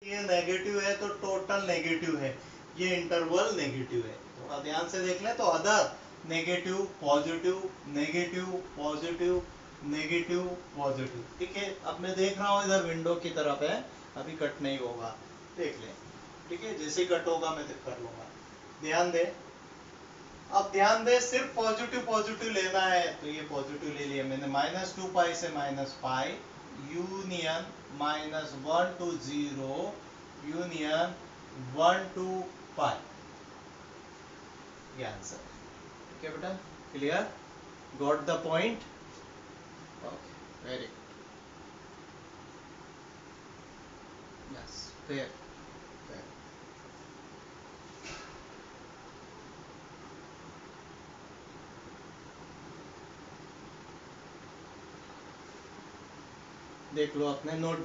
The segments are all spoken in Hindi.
ये नेगेटिव है तो टोटल नेगेटिव है, ये इंटरवल नेगेटिव है। थोड़ा ध्यान से देख लें तो other negative positive negative positive negative positive. ठीक है, अब मैं देख रहा हूँ इधर विंडो की तरफ है, अभी कट नहीं होगा, देख लें। ठीक है, जैसे कट होगा मैं कर लूंगा, ध्यान दे। अब ध्यान दे, सिर्फ पॉजिटिव पॉजिटिव लेना है तो ये पॉजिटिव ले लिया मैंने, -2 से -पाई यूनियन -1 to 0 यूनियन 1 to पाई, ये आंसर। ठीक है बेटा, clear, got the point? Okay, very good, yes, fair. देख लो, आपने नोट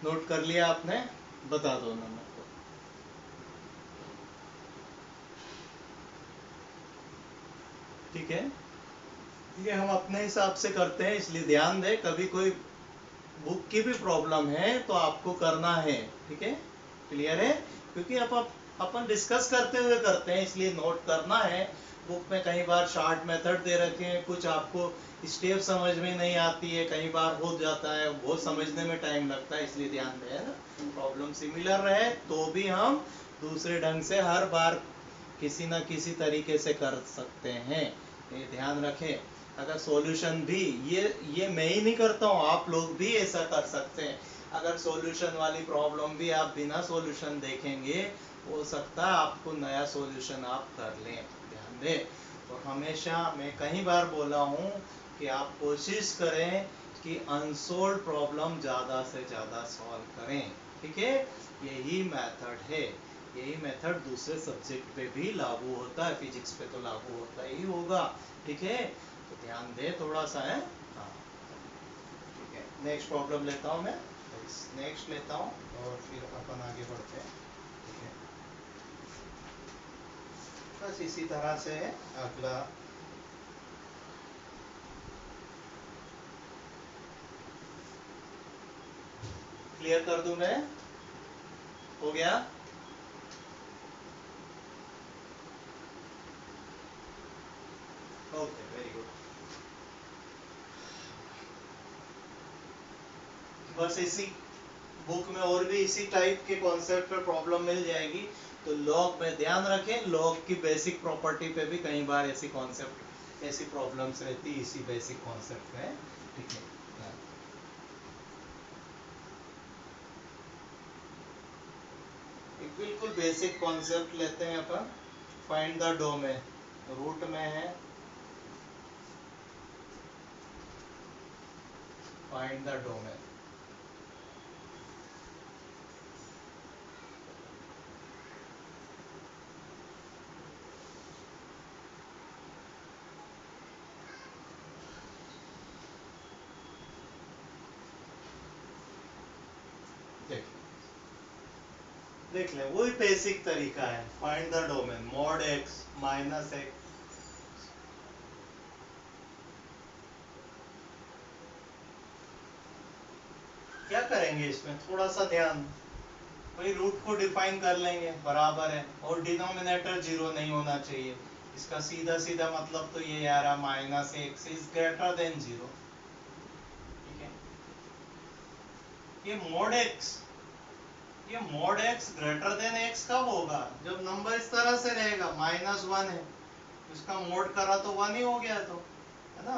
नोट कर लिया आपने, बता दो नंबर को। ठीक है, ये हम अपने हिसाब से करते हैं, इसलिए ध्यान दे, कभी कोई बुक की भी प्रॉब्लम है तो आपको करना है। ठीक है, क्लियर है, क्योंकि अपन डिस्कस करते हुए करते हैं, इसलिए नोट करना है। बुक में कई बार शॉर्ट मेथड दे रखे हैं, कुछ आपको स्टेप समझ में नहीं आती है, कई बार हो जाता है, बहुत समझने में टाइम लगता है, इसलिए ध्यान दें, है ना। प्रॉब्लम सिमिलर रहे तो भी हम दूसरे ढंग से हर बार किसी ना किसी तरीके से कर सकते हैं, ये ध्यान रखें। अगर सॉल्यूशन भी ये मैं ही नहीं करता हूँ, आप लोग भी ऐसा कर सकते हैं। अगर सॉल्यूशन वाली प्रॉब्लम भी आप बिना सॉल्यूशन देखेंगे, हो सकता है आपको नया सॉल्यूशन आप कर लें, ध्यान दें। तो हमेशा मैं कई बार बोला हूँ कि आप कोशिश करें कि अनसोल्व प्रॉब्लम ज़्यादा से ज़्यादा सॉल्व करें। ठीक है, यही मेथड है, यही मेथड दूसरे सब्जेक्ट पे भी लागू होता है, फिजिक्स पे तो लागू होता ही होगा। ठीक है, तो ध्यान दे थोड़ा सा है। हाँ, ठीक है, नेक्स्ट प्रॉब्लम लेता हूँ मैं, नेक्स्ट लेता हूँ और फिर अपन आगे बढ़ते हैं। ठीक है, बस इसी तरह से अगला क्लियर कर दूं मैं, हो गया। Okay, very good. बस इसी बुक में और भी इसी टाइप के कॉन्सेप्ट पर प्रॉब्लम मिल जाएगी, तो लॉग में ध्यान रखें, लॉग की बेसिक प्रॉपर्टी पे भी कई बार ऐसी कॉन्सेप्ट ऐसी प्रॉब्लम्स रहती है इसी बेसिक कॉन्सेप्ट में। ठीक है, एक बिल्कुल बेसिक कॉन्सेप्ट लेते हैं अपन, फाइंड द डोमेन, रूट में है फाइंड द डोमेन। देख देख ले, वही बेसिक तरीका है, find the domain, mod x minus x. क्या करेंगे इसमें, थोड़ा सा ध्यान, वही रूट को डिफाइन कर लेंगे, बराबर है, और डिनोमिनेटर जीरो नहीं होना चाहिए। इसका सीधा सीधा मतलब तो ये आ रहा, -x is greater than zero. ठीक है, ये मॉड एक्स ये mod x greater than x कब होगा, जब नंबर इस तरह से रहेगा, -1 है, इसका मोड करा तो 1 ही हो गया, तो है ना।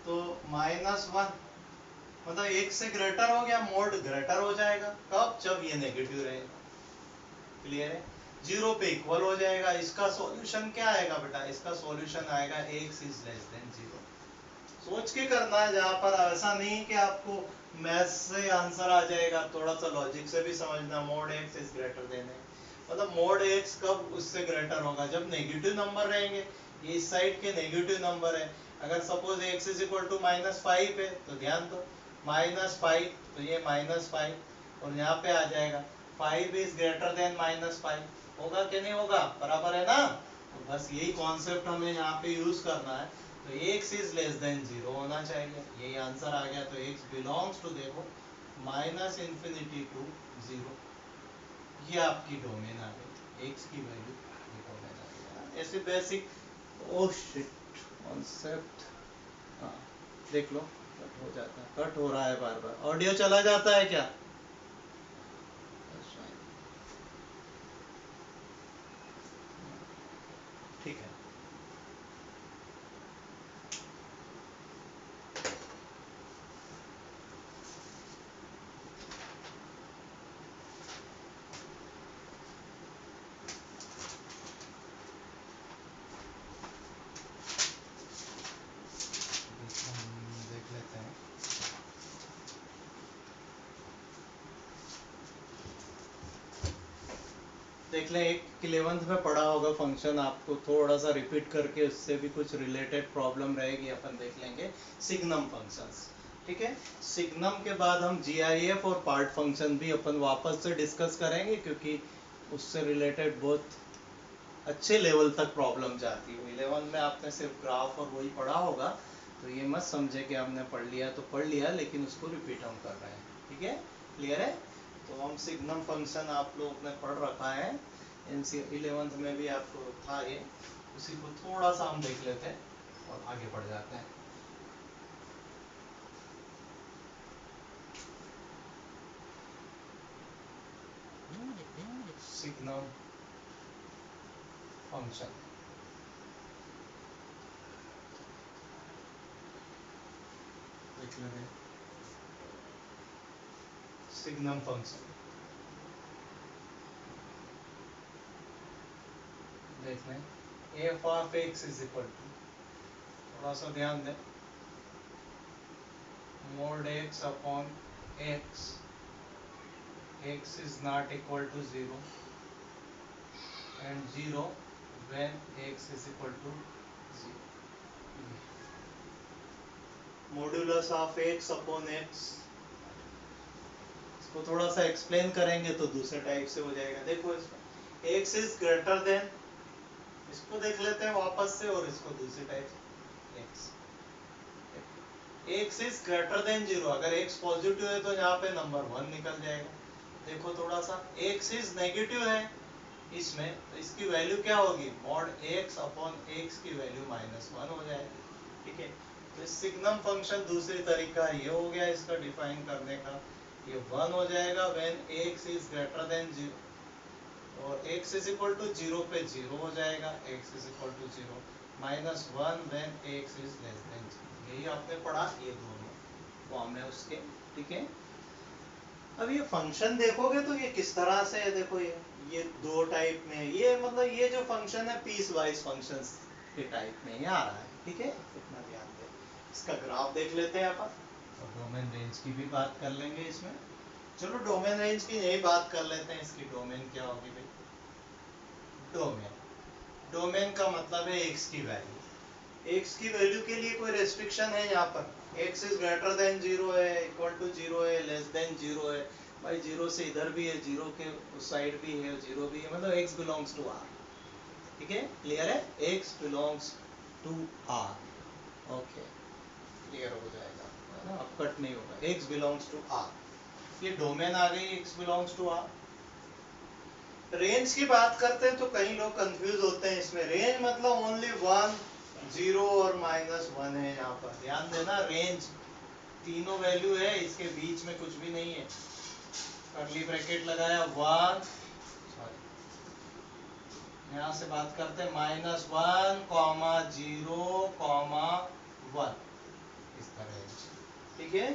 तो -1 मतलब एक से ग्रेटर हो गया, मोड ग्रेटर हो जाएगा कब, जब ये नेगेटिव रहेगा। क्लियर है, जीरो पे इक्वल हो जाएगा। इसका सॉल्यूशन क्या आएगा बेटा, इसका सॉल्यूशन आएगा x is less than zero. सोच के करना है, जहां पर ऐसा नहीं कि आपको मैथ से आंसर आ जाएगा, थोड़ा सा लॉजिक से भी समझना। Mode x is greater then है, मतलब मोड x कब उससे ग्रेटर होगा, जब नेगेटिव नंबर रहेंगे, ये इस साइड के नेगेटिव नंबर है। अगर suppose x is equal to -5 है, तो ध्यान दो, -5 तो ये -5 और यहाँ पे आ जाएगा 5 इज ग्रेटर देन -5, होगा कि नहीं होगा, बराबर है ना। तो बस यही कॉन्सेप्ट हमें यहाँ पे यूज करना है। तो x is less than zero होना चाहिए, यही आंसर आ गया। तो x बिलोंग्स टू, देखो, -∞ to 0। ये आपकी डोमेन आ गई, एक्स की वैल्यू ये डोमेन आ गई है ना, ऐसे बेसिक। Oh shit concept. हाँ देख लो, कट हो जाता है, कट हो रहा है बार बार, ऑडियो चला जाता है क्या? ठीक है। हम देख लेते हैं। देख लें, एक 11th में पढ़ा होगा फंक्शन, आपको थोड़ा सा रिपीट करके उससे भी कुछ रिलेटेड प्रॉब्लम रहेगी, अपन देख लेंगे सिग्नम फंक्शंस। ठीक है, सिग्नम के बाद हम जीआईएफ और पार्ट फंक्शन भी अपन वापस से डिस्कस करेंगे, क्योंकि उससे रिलेटेड बहुत अच्छे लेवल तक प्रॉब्लम जाती है। 11 में आपने सिर्फ ग्राफ और वही पढ़ा होगा, तो ये मत समझे कि हमने पढ़ लिया तो पढ़ लिया, लेकिन उसको रिपीट हम कर रहे हैं। ठीक है, क्लियर है? तो हम सिग्नम फंक्शन आप लोग ने पढ़ रखा है, एनसी 11th में भी आपको था ये, उसी को थोड़ा सा हम देख लेते हैं और आगे बढ़ जाते हैं। सिग्नम फंक्शन देख लेंगे। सिग्नम फंक्शन देख लें, f of x is equal to, थोड़ा सा ध्यान दें, mod x upon x, x is not equal to 0 and 0 when x is equal to 0, modulus of x upon x। इसको थोड़ा सा एक्सप्लेन करेंगे तो दूसरे टाइप से हो जाएगा। देखो इसमें x इज ग्रेटर देन, इसको देख लेते हैं वापस से, और इसको दूसरे टाइप से x इज ग्रेटर देन 0, अगर x पॉजिटिव है तो यहाँ पे नंबर 1 निकल जाएगा। देखो थोड़ा सा x इज नेगेटिव है इसमें, तो इसकी वैल्यू क्या होगी, मॉड x अपॉन x की वैल्यू -1 हो जाएगी। ठीक है, तो सिग्नम फंक्शन दूसरी तरीका ये हो गया इसका डिफाइन करने का, ये 1 हो जाएगा when x is greater than 0, और x इज इक्वल टू 0 पे 0 हो जाएगा, x is equal to 0, -1 when x is less than 0। यही आपने पढ़ा, ये दोनों फॉर्म है उसके। ठीक है, अब ये फंक्शन देखोगे तो ये किस तरह से है, देखो ये दो टाइप में, ये मतलब ये जो फंक्शन है पीस वाइज फंक्शंस के टाइप में ही आ रहा है। ठीक है, इतना ध्यान दें। इसका ग्राफ देख लेते हैं अपन, और डोमेन रेंज की भी बात कर लेंगे इसमें। चलो डोमेन रेंज की यही बात कर लेते हैं, इसकी डोमेन क्या होगी भाई, डोमेन, डोमेन का मतलब है एक्स की वैल्यू। एक्स की वैल्यू के लिए कोई रेस्ट्रिक्शन है यहाँ पर, x इज ग्रेटर देन 0 है, इक्वल टू 0 है, लेस देन 0 है, भाई 0 से इधर भी है, 0 के उस साइड भी है, 0 भी है, मतलब x बिलोंग्स टू r। ठीक है, क्लियर है, x belongs to r। Okay, clear हो जाएगा, है ना, अब कट नहीं होगा, x बिलोंग्स टू r, ये डोमेन आ गई, x belongs to r। Range की बात करते हैं तो कई लोग कंफ्यूज होते हैं इसमें, रेंज मतलब ओनली 1, 0 और -1 है। यहाँ पर ध्यान देना, रेंज तीनों वैल्यू है, इसके बीच में कुछ भी नहीं है, कर्ली ब्रैकेट लगाया 1, सॉरी यहाँ से बात करते हैं -1, -0, -1, इस तरह है। ठीक है,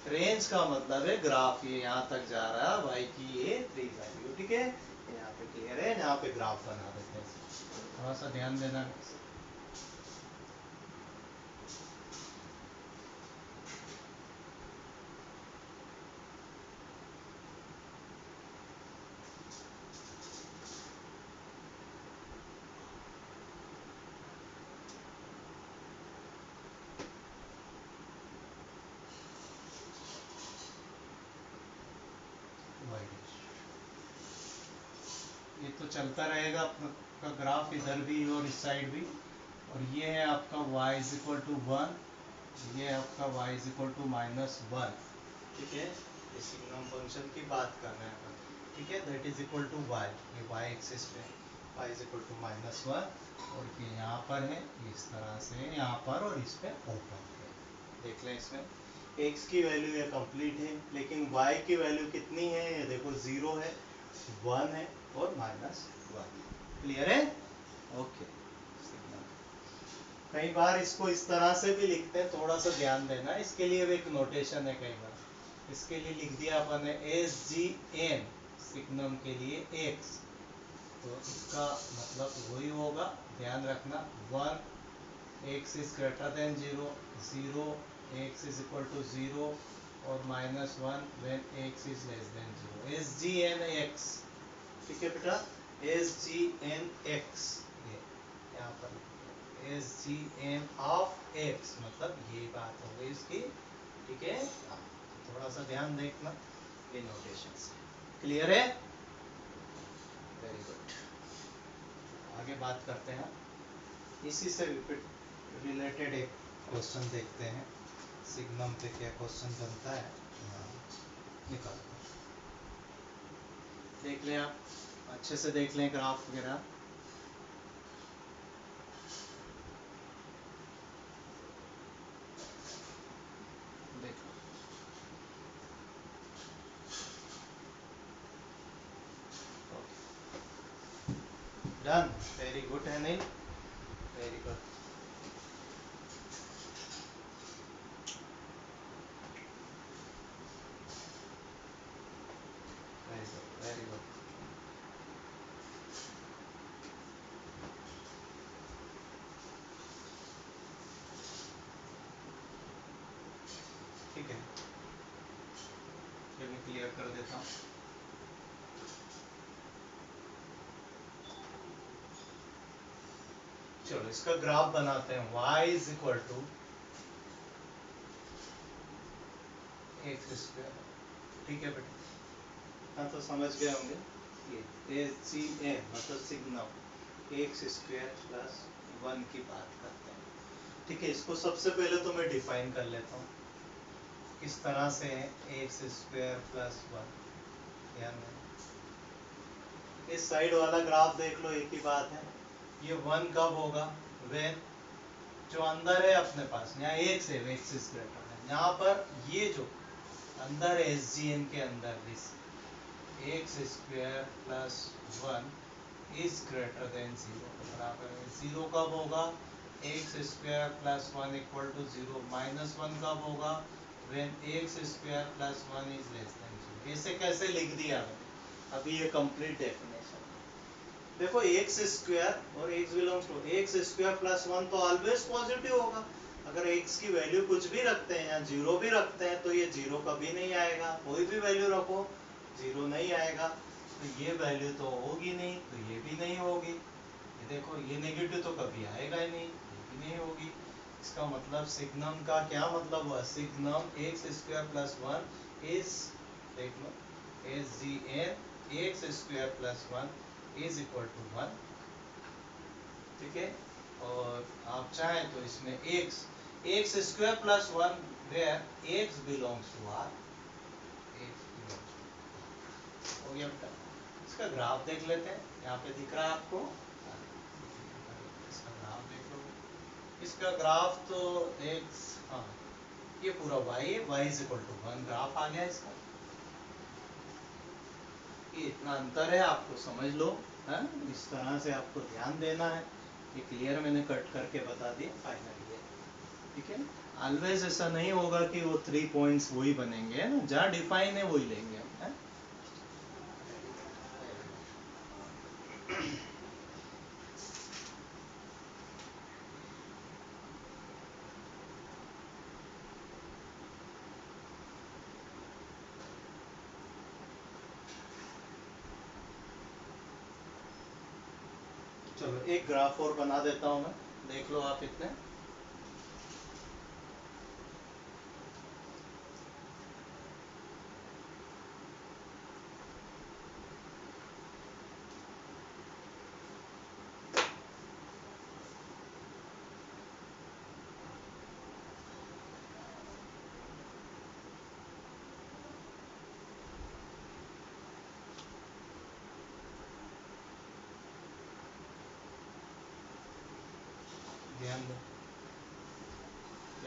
रेंज का मतलब है ग्राफ, ये यहाँ तक जा रहा है y की ये 3 वैल्यू। ठीक है, यहाँ पे क्लियर है, यहाँ पे ग्राफ बना देते हैं, थोड़ा सा ध्यान देना। ये तो चलता रहेगा आपका ग्राफ, इधर भी और इस साइड भी, और ये है आपका y इज इक्वल टू 1, ये आपका y इज इक्वल टू -1। ठीक है, ये सिग्नम फंक्शन की बात कर रहे हैं अपन। ठीक है, that is equal to y, ये वाई एक्सिस पे वाई इज इक्वल टू -1 और ये यहाँ पर है इस तरह से यहाँ पर और इस पे ओपन है। देख लें इसमें x की वैल्यू ये कंप्लीट है, लेकिन y की वैल्यू कितनी है ये देखो 0 है 1 है और -1। क्लियर है? ओके। कई बार इसको इस तरह से भी लिखते हैं, थोड़ा सा ध्यान देना, इसके लिए भी एक नोटेशन है। कई बार इसके लिए लिख दिया अपन ने एस जी एन सिग्नम के लिए x, तो इसका मतलब वही होगा, ध्यान रखना 1 x is greater than 0 0 x is equal to 0 और -1 when x is less than 0 s G N x. ठीक है बेटा, एस जी एन एक्स यहाँ पर s ji n of x, मतलब ये बात हो गई इसकी। ठीक है, थोड़ा सा ध्यान देखना ये नोटेशन से। क्लियर है? Very good. आगे बात करते हैं, इसी से रिलेटेड एक क्वेश्चन देखते हैं, सिग्नम पे क्या क्वेश्चन बनता है। निकाल देख लें आप, अच्छे से देख लें ग्राफ वगैरह। देखो डन, वेरी गुड है नहीं, very good. Very good very good. ठीक है, चलिए क्लियर कर देता हूँ। चलो इसका ग्राफ बनाते हैं, y is equal to x square. ठीक है बेटा, हाँ तो समझ गए होंगे, ये एस जी एन मतलब सिग्नम एक्स स्क्वायर प्लस 1 की बात करते हैं। ठीक है, इसको सबसे पहले तो मैं डिफाइन कर लेता हूँ किस तरह से है एक्स स्क्वायर प्लस 1। ध्यान दें, इस साइड वाला ग्राफ देख लो, एक ही बात है। ये 1 कब होगा, व्हेन जो अंदर है अपने पास यहाँ एक्स है, एक्स इज ग्रेटर देन, यहाँ पर ये जो अंदर है एस जी एन के अंदर this x square plus 1 is greater than 0, बराबर है 0 कब होगा, x square plus 1 equal to 0, -1 कब होगा, when x square plus 1 is less than 0। ऐसे कैसे लिख दिया मैंने, अभी ये कंप्लीट डेफिनेशन। देखो एक्स स्क्वायर और x belongs to x square plus 1 तो ऑलवेज पॉजिटिव होगा। अगर एक्स की वैल्यू कुछ भी रखते हैं या 0 भी रखते हैं तो ये 0 कभी नहीं आएगा, कोई भी वैल्यू रखो 0 नहीं आएगा। तो ये वैल्यू तो होगी नहीं, तो ये भी नहीं होगी। ये देखो ये नेगेटिव तो कभी आएगा ही नहीं, ये भी नहीं होगी। इसका मतलब सिग्नम का क्या मतलब हुआ, signum x square plus 1 is, देख लो S G N x square plus 1 is equal to 1। ठीक है, और आप चाहें तो इसमें x x square plus 1 where x belongs to R, x belongs to, हो गया बेटा। इसका ग्राफ देख लेते हैं, यहाँ पे दिख रहा है आपको, इसका ग्राफ देख लो। इसका ग्राफ तो एक्स, हाँ ये पूरा वाई है, y is equal to 1 graph आ गया इसका। ये इतना अंतर है, आपको समझ लो है, इस तरह से आपको ध्यान देना है। ये क्लियर मैंने कट करके बता दिया फाइनली है। ठीक है, ऑलवेज ऐसा नहीं होगा कि वो 3 पॉइंट्स वही बनेंगे, है ना, जहाँ डिफाइन है वही लेंगे हम, है। चलो एक ग्राफ और बना देता हूँ मैं, देख लो आप इतने।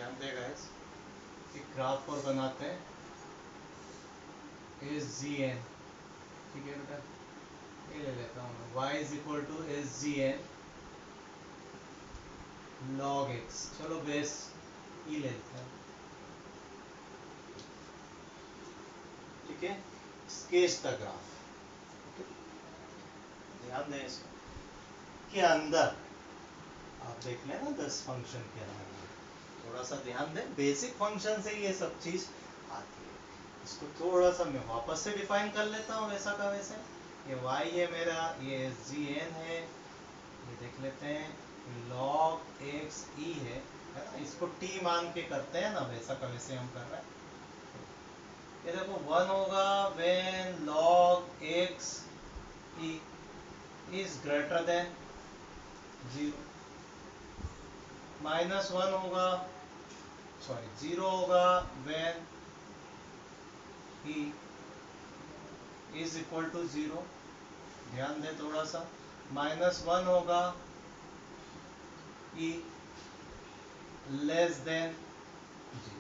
ध्यान देगा एक ग्राफ और बनाते हैं एस जी एन, ठीक है बेटा, ये ले लेता हूँ मैं, y is equal to s ji n log x, चलो बेस ई लेते हैं, ठीक है, स्केच द ग्राफ, ध्यान दें इसमें के अंदर आप देख लेना 10 फंक्शन के अंदर, थोड़ा सा ध्यान दें, बेसिक फंक्शन से ये सब चीज आती है। इसको थोड़ा सा मैं वापस से डिफाइन कर लेता हूँ वैसा का वैसे, ये y है मेरा, ये gn है, ये देख लेते हैं log x e है ना, इसको t मान के करते हैं ना, वैसा का वैसे हम कर रहे हैं। ये देखो 1 होगा when log x e is greater than 0, -1 होगा, सॉरी 0 होगा when e is equal to 0, ध्यान दें थोड़ा सा, -1 होगा e लेस देन 0।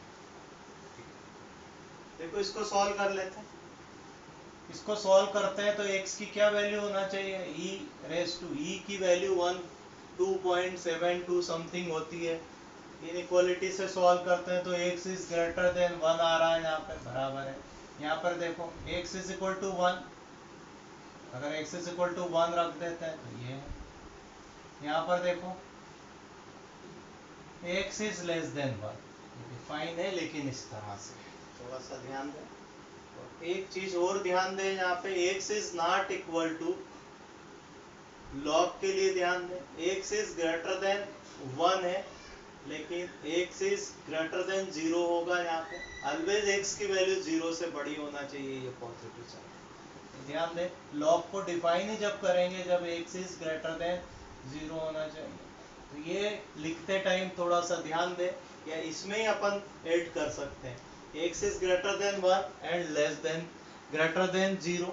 देखो इसको सॉल्व कर लेते हैं, इसको सॉल्व करते हैं तो x की क्या वैल्यू होना चाहिए, e रेस टू e की वैल्यू 2.72 समथिंग होती है, इनइक्वालिटी से सॉल्व करते हैं तो x इज ग्रेटर देन 1 आ रहा है, यहाँ पर बराबर है, यहाँ पर देखो x इज इक्वल टू 1, अगर x इज इक्वल टू 1 रख देते हैं तो ये है, यहाँ पर देखो x is less then 1, define है लेकिन इस तरह से, थोड़ा सा ध्यान दें, और एक चीज और ध्यान दें, यहाँ पे x is not equal to, log के लिए ध्यान दें, x इज ग्रेटर देन 1 है, लेकिन x इज ग्रेटर देन 0 होगा, यहाँ पे ऑलवेज x की वैल्यू 0 से बड़ी होना चाहिए, ये पॉजिटिव चाहिए, ध्यान दें, लॉग को डिफाइन ही जब करेंगे जब x इज ग्रेटर देन 0 होना चाहिए, तो ये लिखते टाइम थोड़ा सा ध्यान दें, या इसमें ही अपन ऐड कर सकते हैं, x is greater then 1 and less than greater than 0,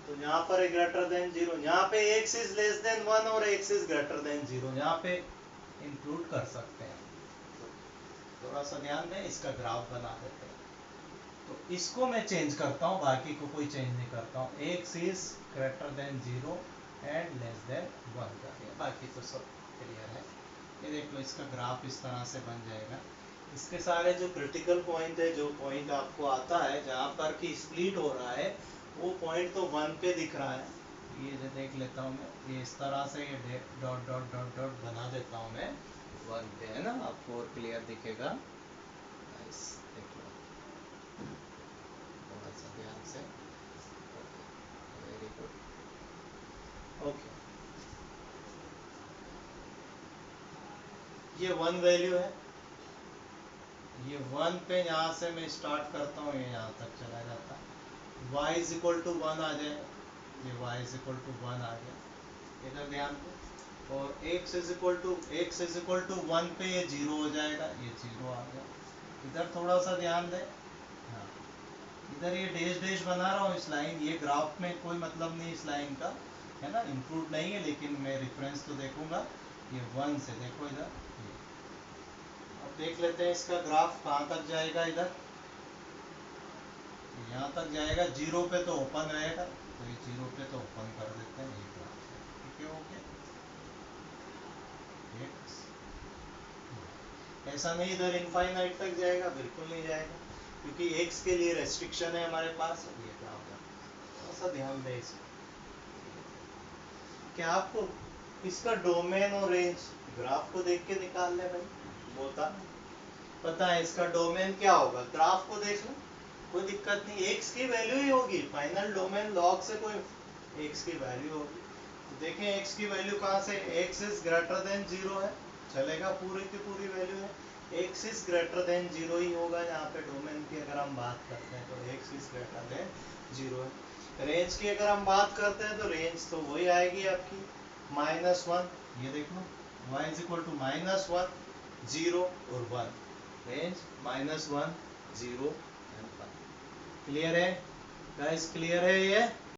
तो यहाँ पर ग्रेटर देन 0, यहाँ पे x इज लेस देन 1 और x इज ग्रेटर देन 0 यहाँ पे इंक्लूड कर सकते हैं, तो थोड़ा सा ध्यान दें, इसका ग्राफ बना देते हैं, तो इसको मैं चेंज करता हूँ, बाकी को कोई चेंज नहीं करता हूँ, x is greater than 0 and less than 1 कर दिया, बाकी तो सब क्लियर है, ये देख लो इसका ग्राफ इस तरह से बन जाएगा, इसके सारे जो क्रिटिकल पॉइंट है, जो पॉइंट आपको आता है जहाँ पर कि स्प्लिट हो रहा है, वो पॉइंट तो 1 पे दिख रहा है, ये जो देख लेता हूँ मैं, ये इस तरह से ये डॉट डॉट डॉट डॉट बना देता हूँ मैं 1 पे, है ना, आपको और क्लियर दिखेगा, देख लो थोड़ा सा ध्यान से, वेरी गुड, ओके, ये 1 वैल्यू है, ये 1 पे यहाँ से मैं स्टार्ट करता हूँ, ये यहाँ तक चला जाता है, y इज इक्वल टू 1 आ जाए, ये y इज इक्वल टू 1 आ गया, इधर ध्यान दो, और x इज इक्वल टू 1 पे ये 0 हो जाएगा, ये 0 आ गया, इधर थोड़ा सा ध्यान दें, हाँ इधर ये डैश डैश बना रहा हूँ इस लाइन, ये ग्राफ में कोई मतलब नहीं इस लाइन का, है ना, इंक्लूड नहीं है, लेकिन मैं रेफरेंस तो देखूंगा, ये 1 से देखो इधर, अब देख लेते हैं इसका ग्राफ कहाँ तक जाएगा, इधर यहाँ तक जाएगा, 0 पे तो ओपन रहेगा, तो ये 0 पे तो ओपन कर देते हैं, ये ग्राफ है, ठीक है, ओके, ऐसा नहीं इधर इनफाइनाइट तक जाएगा, बिल्कुल नहीं जाएगा, क्योंकि x के लिए रेस्ट्रिक्शन है हमारे पास, ये क्या होगा, थोड़ा सा ध्यान दें इसमें, क्या आपको इसका डोमेन और रेंज ग्राफ को देख के निकाल ले भाई, बोलता पता है इसका डोमेन क्या होगा, ग्राफ को देख लो, कोई दिक्कत नहीं, x की वैल्यू ही होगी, फाइनल डोमेन लॉग से कोई x की वैल्यू होगी, तो देखें x की वैल्यू कहाँ से, x इज ग्रेटर देन 0 है, चलेगा, पूरी की पूरी वैल्यू है, x इज ग्रेटर देन 0 ही होगा, यहाँ पे डोमेन की अगर हम बात करते हैं तो x इज ग्रेटर देन 0 है, रेंज की अगर हम बात करते हैं तो रेंज तो वही आएगी आपकी -1, ये देख लो y इज इक्वल टू -1 0 और 1, रेंज -1 0 एंड 1, क्लियर है गाइस, क्लियर है ये,